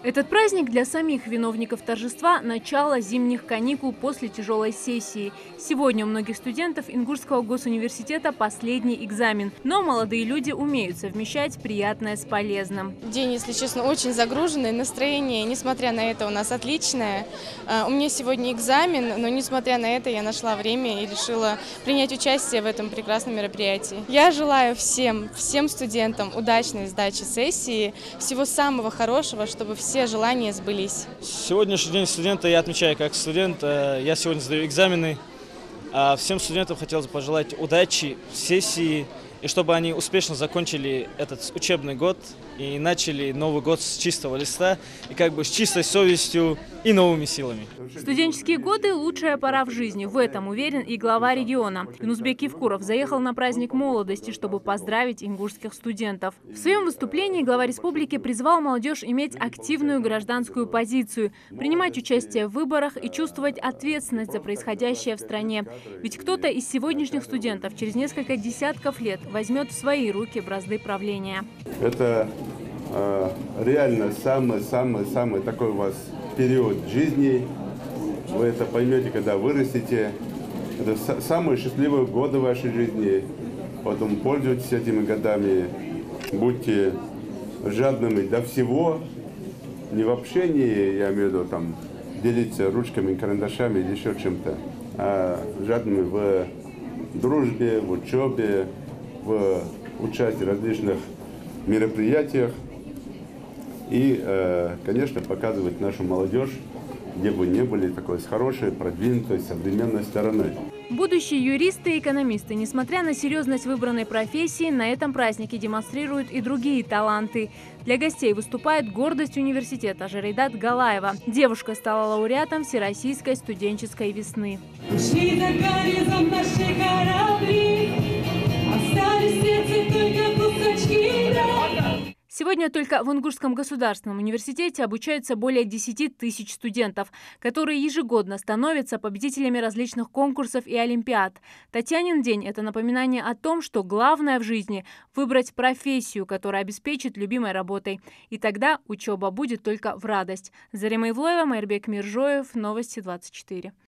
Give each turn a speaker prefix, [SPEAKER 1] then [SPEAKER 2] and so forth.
[SPEAKER 1] Этот праздник для самих виновников торжества – начало зимних каникул после тяжелой сессии. Сегодня у многих студентов Ингушского госуниверситета последний экзамен. Но молодые люди умеют совмещать приятное с полезным.
[SPEAKER 2] День, если честно, очень загруженный. Настроение, несмотря на это, у нас отличное. У меня сегодня экзамен, но несмотря на это, я нашла время и решила принять участие в этом прекрасном мероприятии. Я желаю всем студентам удачной сдачи сессии, всего самого хорошего, чтобы все желания сбылись.
[SPEAKER 3] Сегодняшний день студента я отмечаю как студент. Я сегодня сдаю экзамены. Всем студентам хотелось бы пожелать удачи в сессии, и чтобы они успешно закончили этот учебный год и начали Новый год с чистого листа, и с чистой совестью и новыми силами.
[SPEAKER 1] Студенческие годы – лучшая пора в жизни. В этом уверен и глава региона. Юнусбек Евкуров заехал на праздник молодости, чтобы поздравить ингушских студентов. В своем выступлении глава республики призвал молодежь иметь активную гражданскую позицию, принимать участие в выборах и чувствовать ответственность за происходящее в стране. Ведь кто-то из сегодняшних студентов через несколько десятков лет возьмет в свои руки бразды правления.
[SPEAKER 4] Это реально самый такой у вас период жизни. Вы это поймете, когда вырастете. Это самые счастливые годы вашей жизни. Поэтому пользуйтесь этими годами. Будьте жадными до всего. Не в общении, я имею в виду, там, делиться ручками, карандашами или еще чем-то, а жадными в дружбе, в учебе, в участии в различных мероприятиях. И, конечно, показывать нашу молодежь, где бы ни были, такой с хорошей, продвинутой, современной стороны.
[SPEAKER 1] Будущие юристы и экономисты, несмотря на серьезность выбранной профессии, на этом празднике демонстрируют и другие таланты. Для гостей выступает гордость университета Жарейдат Галаева. Девушка стала лауреатом Всероссийской студенческой весны. Сегодня только в Ингушском государственном университете обучаются более 10 тысяч студентов, которые ежегодно становятся победителями различных конкурсов и олимпиад. Татьянин день – это напоминание о том, что главное в жизни – выбрать профессию, которая обеспечит любимой работой. И тогда учеба будет только в радость. Зарима Ивлоева, Майрбек Миржоев, Новости 24.